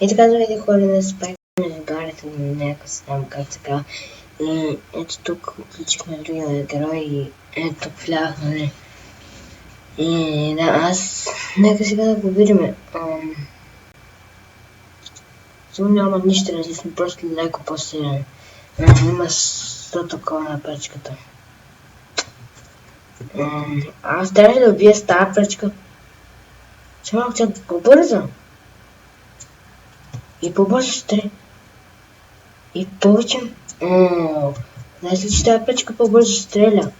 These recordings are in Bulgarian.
И така, заведи хора на спайк на гарите на някакъв си там, как се казва. И ето тук отличихме другия герой и ето тук влях, нали. И да, аз нека сега да го видим. Сигурно няма нищо различно, просто леко по-силен. Има 100 такова на пръчката. Аз трябва да убия с тази пръчка. Че малко тя по-бърза. И по-бързо ще. И повече. Знаеш ли, че тази пръчка по-бързо стреля?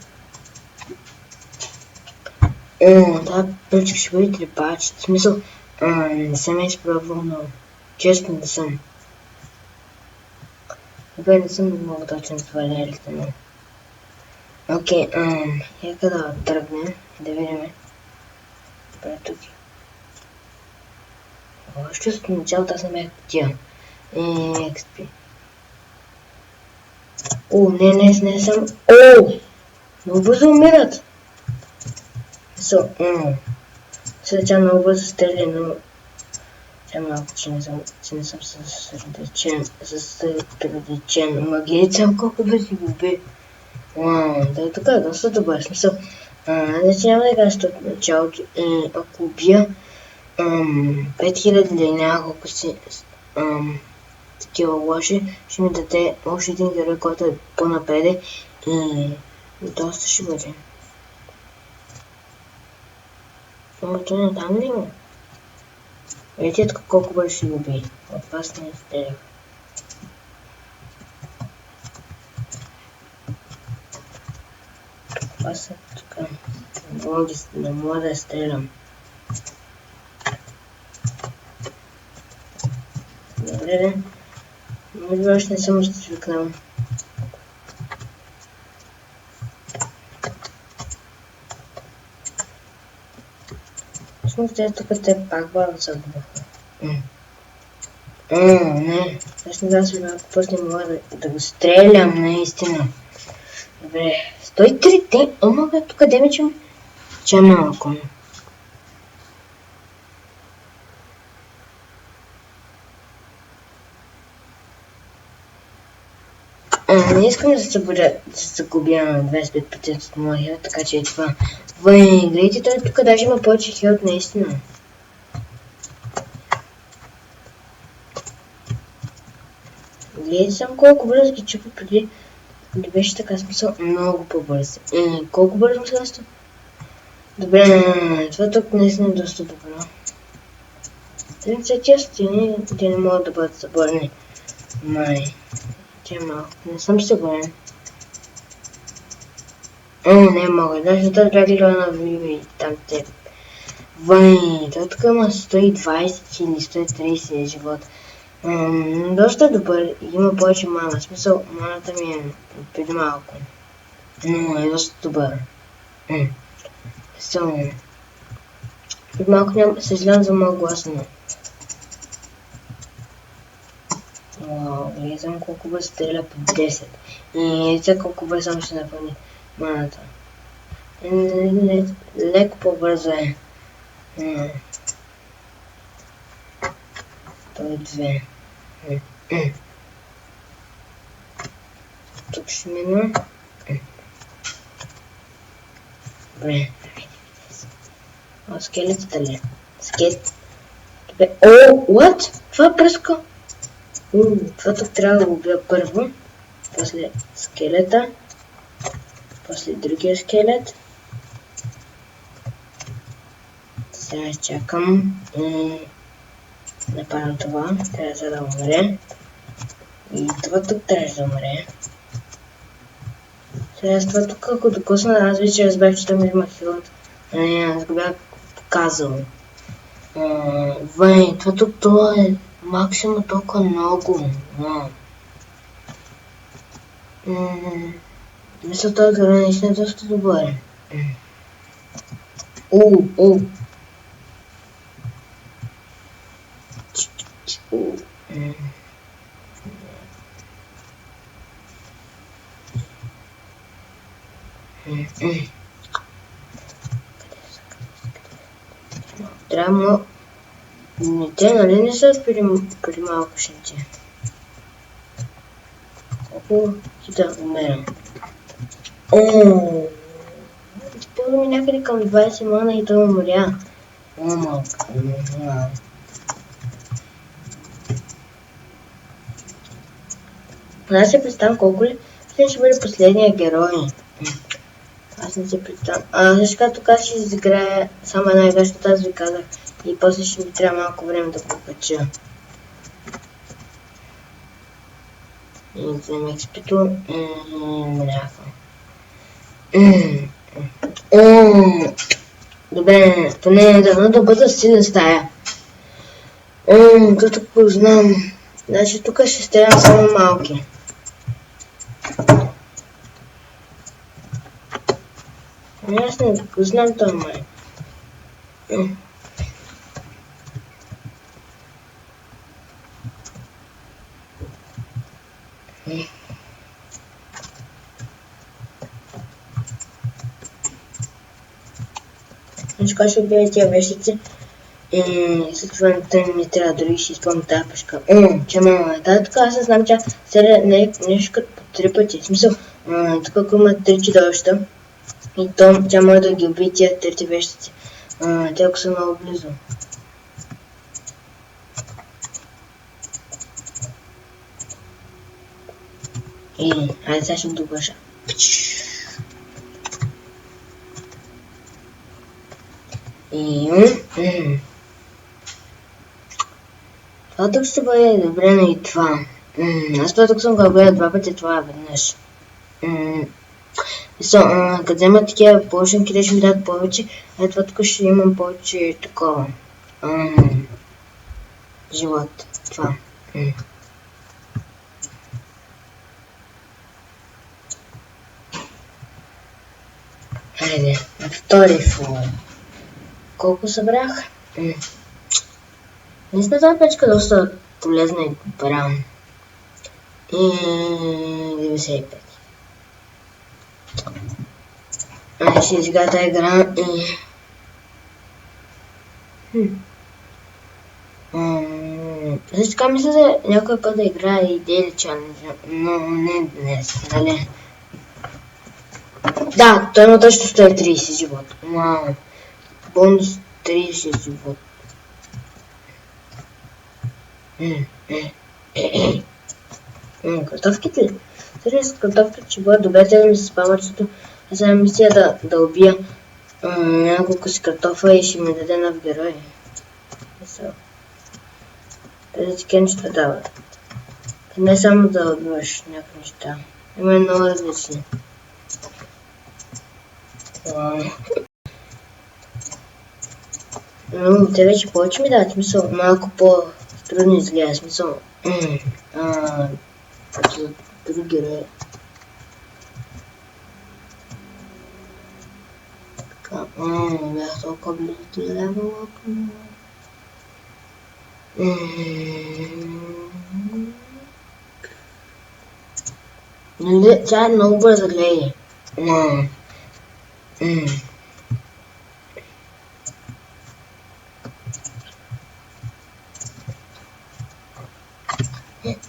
Тази пръчка ще бъде трепач. В смисъл, не съм я изпробвал много. Честно не съм. Добре, не съм много точен с валерите, но... Окей, нека да тръгнем и да видим. Добре, тук. Още от началото аз съм бях тия. XP. Не съм. Много бързо умират. Сега тя много бързо стреля, но... Тя малко, че не съм съсредоточен. Магиецам колко бързи го бе. Да, така е доста добър смисъл. Значи няма да кажа от началото. Ако убия 5000 или няколко си такива лоши, ще ми даде още един герой, който е по-напреде и доста ще бъде. Ама той не там ли има? Видите колко бързо ще го бие. От вас не стрелях. Това са така. Не мога да стрелям. Добре, може би още не съм свикнал. Всъщност тук те пак бавно се отбухва. Не. Аз не знам си малко после не мога да го стрелям, наистина. Добре. 103 те. Омага, тук демече ми. Че малко. Не искам да се загубя на 25% от моя хилт, така че е това. Гледайте, той тук даже има повече хилт, наистина. Гледайте само колко бързо ги чупа преди. Не беше така смисъл много по-бързо. Колко бързо му се доста? Добре, това тук наистина е доста добро. Тия стени, те не могат да бъдат съборени. Май. Че малко. Не съм сигурен. Не мога. Даже да гледа на видео и там те. Това тук има 120 или 130 живот. Доста добър. Има повече мана. В смисъл, маната ми е преди малко. Но е доста добър. Преди малко няма съжалявам за моят глас, но... Гледам колко бързо стреля по 10. И сега колко бързо само ще напълни маната. Леко по-бързо е. Той е 2. Тук ще мина. Добре. Скелетата ли? What? Това е пръска. Това тук трябва да го убия първо. После скелета. После другия скелет. Сега изчакам. Нападам това. Трябва да умре. И това тук трябва да умре. Сега с това тук, ако докосна, аз вече разбрах, че там има хилът. Аз го бях показал. Това тук това е максимум толкова много. Мисля, този герой наистина е доста добър. Трябва Те нали не са при малко шинти? Колко ти да умерям? Ооо! Изпълни ми някъде към 20 мана и той умря. О, малко. Аз се представям колко ли ще бъде последния герой. Аз не се представям. Също като тук ще изиграя само една игра, защото аз ви казах. И после ще ми трябва малко време да покача. И взема експито. Мляха. Добре, поне дано да бъда силен стая. Тук знам. Значи тук ще стрелям само малки. Аз не знам това май. Значи кога ще убия тия вещици и след това ми трябва дори ще изпълня тази пешка. Че мама, тук аз знам, че серия нещо като по 3 пъти. В смисъл, тук ако има 3 чудовища и тя може да ги убие тия 3 вещици. Те ако са много близо. Хайде сега ще довърша. Това тук ще бъде добре на и това. Аз това тук съм го гледал 2 пъти, това веднъж. Като взема такива положенки, те ще ми дадат повече, а това тук ще имам повече такова. Живот. Това. Хайде, на втори фул. Колко събрах? Наистина тази печка доста полезна и добра. 95. Ще изиграя тази игра и... Също така мисля за някой път да играя и Daily Challenge, но не днес, нали? Да, той има точно 130 живот. Вау. Бонус 30 живот. Картофките ли? Всъщност картофките ще бъдат добре, те да ми се спамат, защото аз имам мисия да убия няколко си картофа и ще ми даде нов герой. Тези такива неща дават. Не само да убиваш някакви неща. Има много различни. Но те вече повече ми дават смисъл, малко по-трудно изгледа смисъл. За други герои. Така, бях толкова близо до левел up. Нали, тя е много бърза, гледай.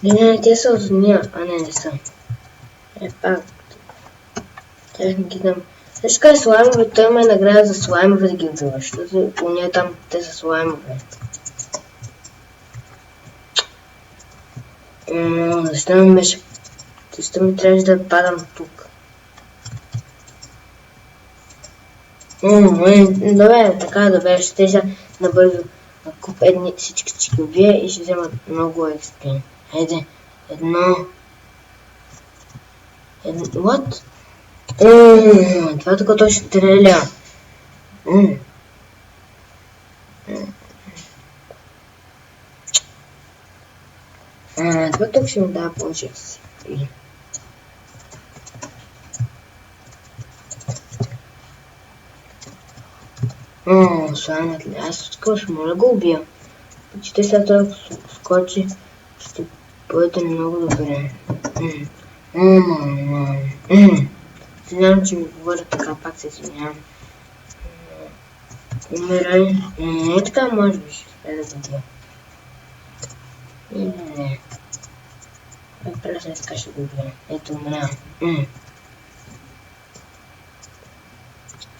Не, те са от уния, не са. Пак. Тях ги дам. Също така слаймове, той има награда за слаймове да ги убиваш, защото уния там те са слаймове. Защо ми беше... Защо ми трябваше да падам тук? Добре, така добре, ще сега набързо купя всички ще ги убия и ще вземат много XP. Хайде, What? Това тук той ще стреля. Това тук ще ми дава повече XP. Слаймът ли? Аз скоро ще мога да го убия. Почти след това скочи, ще бъде много добре. Извинявам, че ми говоря така, пак се извинявам. Умирай. Не така може би ще да го убия. Не. Просто така ще го убия. Ето умря.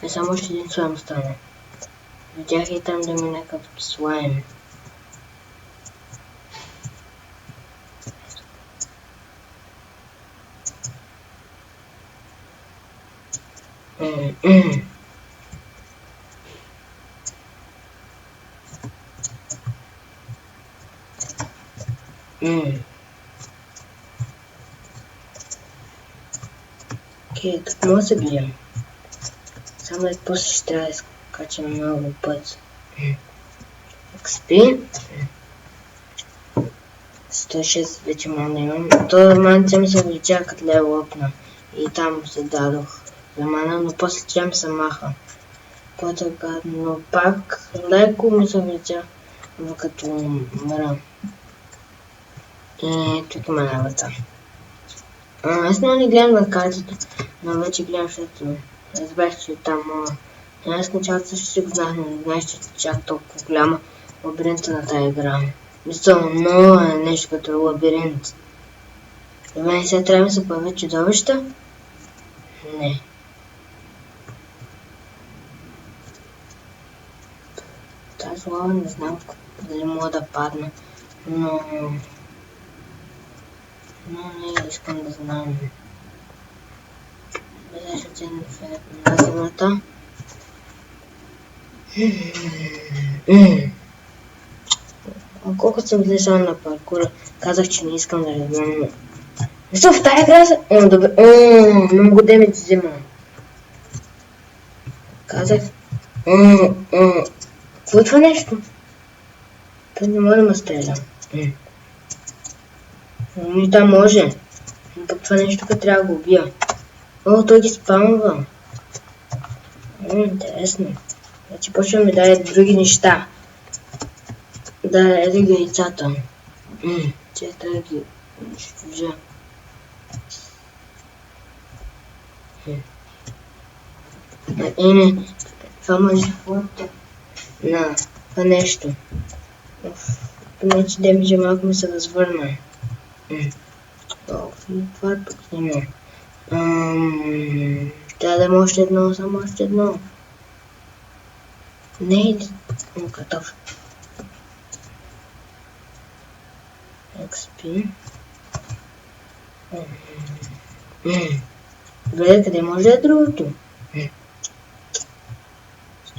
Само още един слайм стана. Видях и там да ми някакъв слайм. Окей, тук може да се бием. Само после ще трябва да скачам много път. XP. 106 вече мога да имам. Това манца ми се увеличава като левел апна. И там се дадох за мана, но после тя ми се маха. Което гадно, но пак леко ми се увеличава като мра. И тук има левата. Аз не гледам на картата, но вече гледам, защото разбрах, че там аз началото също си го знах, но не знаеш, че чак толкова голяма лабиринта на тази игра. Мисля, много е нещо като лабиринт. И мен сега трябва да се появят чудовища? Не. Тази лава не знам дали мога да падна, но не искам да знам. Беше ценно на земята. Колко съм влезал на паркура, казах, че не искам да разбирам. Защо в тая игра са? Добре. Много демидж взема. Казах. Какво е това нещо? Той не може да ме стреля. И там може. Но пък това нещо тук трябва да го убия. Той ги спамва. Интересно. Значи почва ми да други неща. Да, ето ги яйцата. Че трябва да ги унищожа. Не. Това може да на това нещо. Иначе демиджа малко ми се възвърна. Това пък има. Трябва да има още едно, само още едно. Не, готов. XP. Добре, къде може да е другото?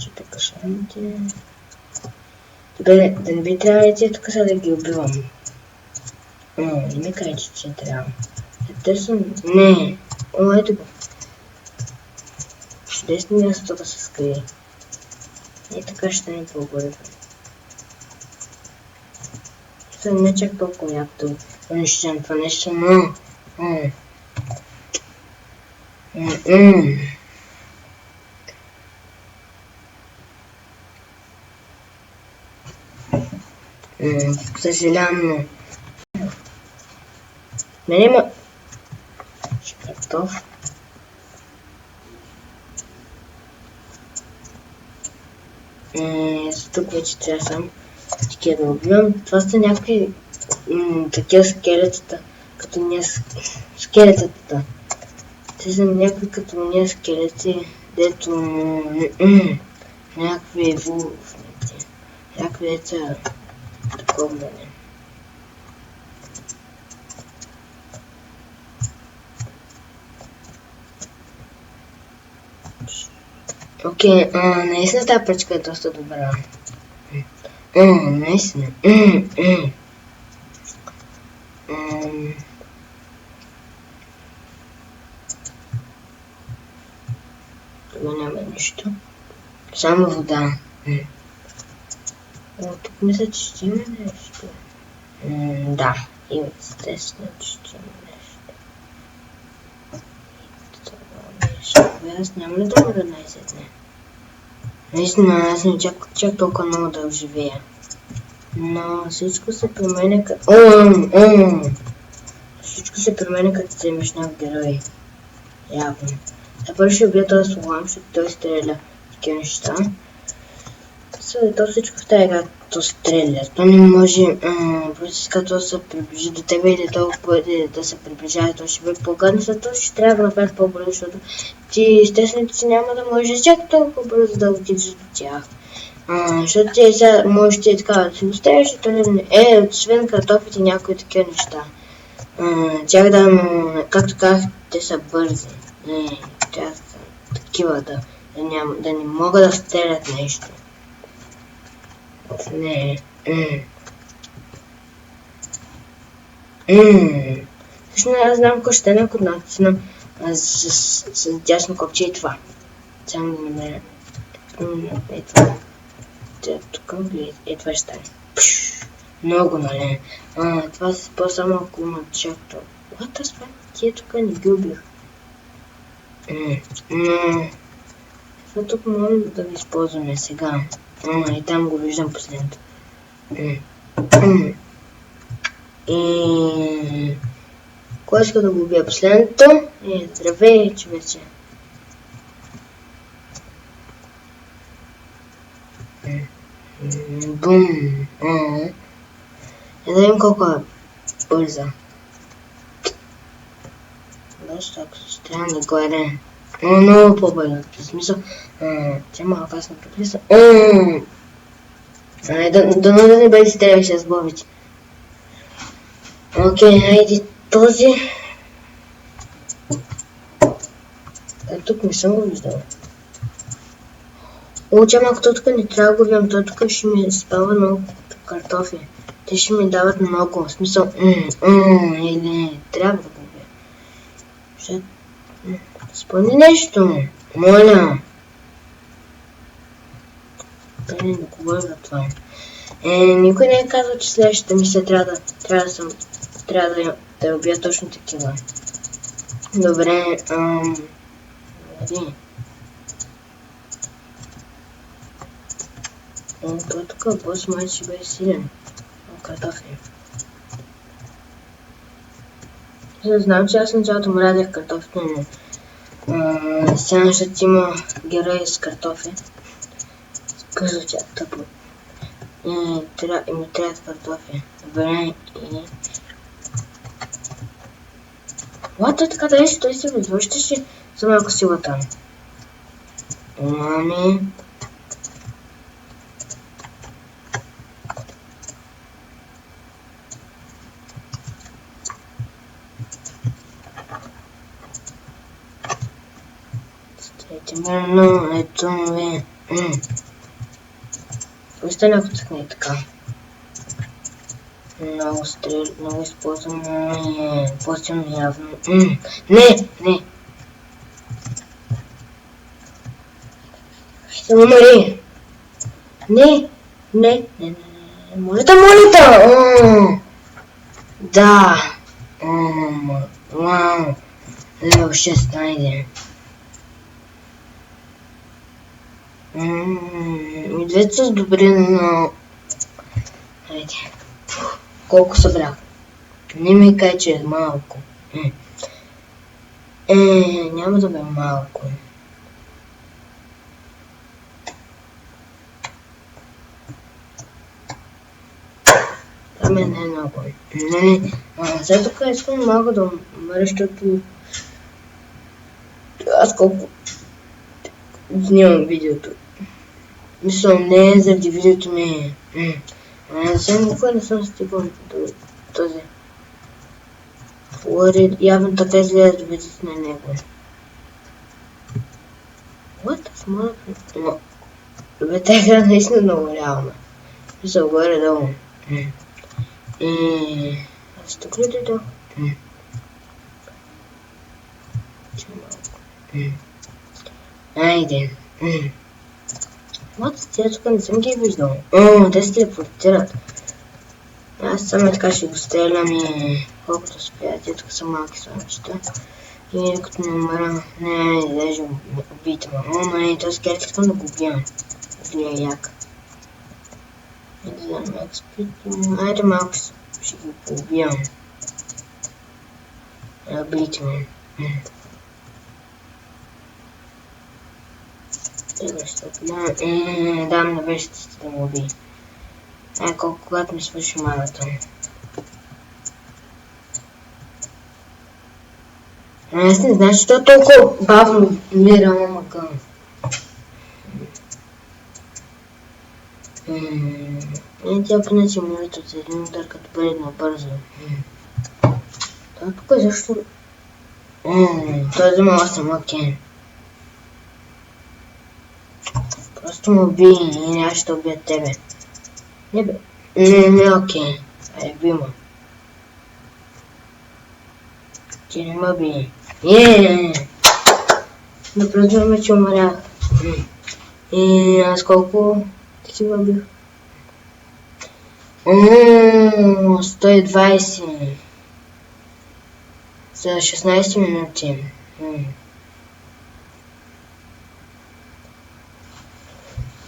Чупя кашаните. Добре, да не би трябва да тук сега да ги убивам. Не ми кажа, че трябва. Търсим. Не. Ето го. Чудесно място да се скрие. И така ще ни по-горе. Съм не чак толкова якото унищожам това нещо, но... Съжалявам, но... Мене има... Готов. Тук вече трябва сам такива да убивам. Това са някакви такива скелетата, като ние скелетата. Те са някакви като ние скелети, дето някакви вулфници, някакви деца такова мене. Окей, наистина тази пръчка е доста добра. Наистина. Това няма нищо. Само вода. Тук мисля, че ще има нещо. Да, и естествено, че ще има нещо. Аз няма ли да мога най-сетне? Наистина, аз не чак толкова много да оживея. Но всичко се променя като... Всичко се променя като вземеш нов герой. Явно. Първо ще убия този слон, защото той стреля такива неща. То всичко в тази игра то стреля. То не може, просто като се приближи до тебе или толкова да се приближава, то ще бъде по-гадно, защото ще трябва да направиш по-бързо, защото ти естествено ти няма да можеш чак толкова бързо да отидеш до тях. Защото ти сега можеш ти така да си остреляш, освен картофите и някои такива неща. Чак да, както казах, те са бързи. Тя са такива да не могат да стрелят нещо. Не. Всъщност аз знам какво ще е някой натисна с дясно копче и това. Само да намеря. Това. Тук това ще стане. Много мале. Това се спа само ако има чак то. What the fuck? Тия тук не ги убих. Това тук можем да го използваме сега. И там го виждам последното. Кой иска да го убия последното? Здравей, човече. Бум. Да видим колко е бърза. Доста ако се трябва да горе. Много по-бързо. В смисъл, тя малко късно приплиса. Дано да не бъде стреляваше с главите. Окей, хайде този. Тук не съм го виждала. Че малко тук не трябва да го видим, то тук ще ми спава много картофи. Те ще ми дават много, в смисъл, или трябва да го видим. Ще спомни нещо, моля. Не да говоря за това. Никой не е казал, че следващата мисия трябва да убия точно такива. Добре, той тук бос май ще бъде силен. Картофи. Знам, че аз началото му радях картофите, но сега ще има герои с картофи. Звуча тъпо. И ми трябват картофи. Добре, и... Лата така да той се възвръщаше за малко сила там. Мами... Но, ето ми. Остане ако тук не е така. Много използвам. По-силно явно. Не! Ще умри! Не! Молита! Да! Вау! Лево 6 найде. Медведите са добри, но... Хайде. Колко събрах? Не ми кай, че е малко. Няма да бе малко. Това е много. Сега тук искам малко да умра, защото... Аз колко... Снимам видеото. Мисля, не заради видеото ми. Сега никога не съм стигал до този. Флори, явно така изгледат видите на него. What? Но... Добре, тази игра наистина много реална. Мисля, горе-долу. Аз тук ли дойдох? Че малко. Айде. Вот, тя тук не съм ги виждал. Те се телепортират. Аз само така ще го стрелям и колкото успея. Те тук са малки слънчета. И като не умра, не, даже убийте ме. Този скелет искам да го убия. Злия як. Айде малко ще го поубивам. Убийте ме. Дам на вещите да му уби. Когато ми свърши маратон. Аз не знам, защо толкова бавно умира мъка. Тя поне си умират от един удар, като бъде набързо. Това тук е защо... той взема 8, окей. Просто му би и аз ще убия тебе. Не бе. Не, окей. Айде, би ма. Ти не ма би. Да празнуваме, че умрях. И аз колко такива бих? 120 за 16 минути.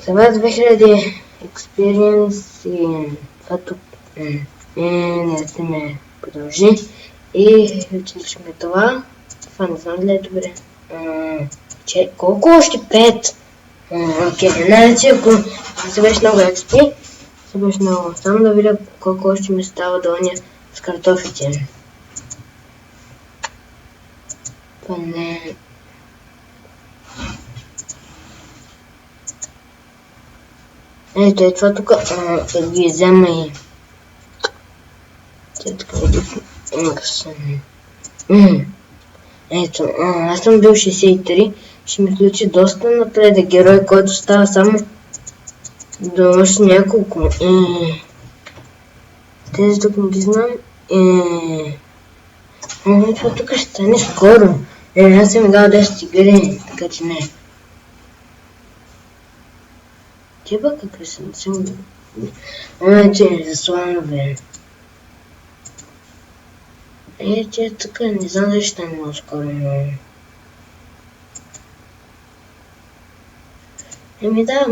Сега 2000 experience и това тук не се ме продължи и училихме това. Това не знам дали е добре. Колко още 5? Окей, значи ако се беше много XP, се беше много. Само да видя колко още ми става да оня с картофите. Това не е... Ето е това тук, да ги взема и... Те така ето, аз съм бил 63, ще ми включи доста напред герой, който става само до още няколко. Тези тук не ги знам. Това тук ще стане скоро. Аз съм ми дал 10 игри, така че не. Тиба какви са? Че за слонове. Че тук не знам дали ще стане много скоро, но... Да,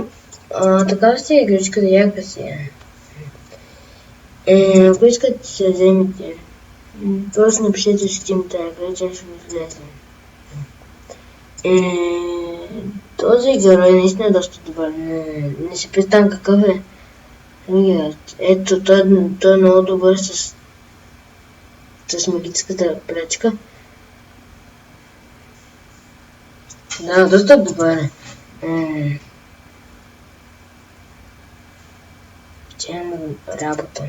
такава си игричка да яка си е. Ако искате да се вземете, просто напишете в Steam тая игричка, ще ми влезе. Този герой наистина е доста добър, не си представям какъв е. Ето, той е много добър с магическата пречка. Да, доста добър е. Печелна работа.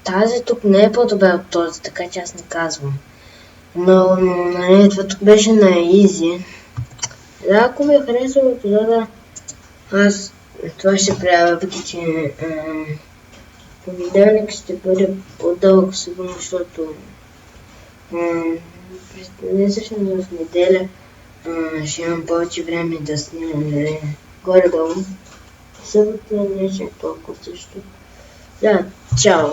Тази тук не е по-добре от този, така че аз не казвам. Но това тук беше на изи. Да, ако ви е харесало епизода, аз това ще правя, въпреки че понеделник ще бъде по-дълъг сигурно, защото не всъщност в неделя ще имам повече време да снимам горе-долу. Събота не ще е толкова също. Да, чао!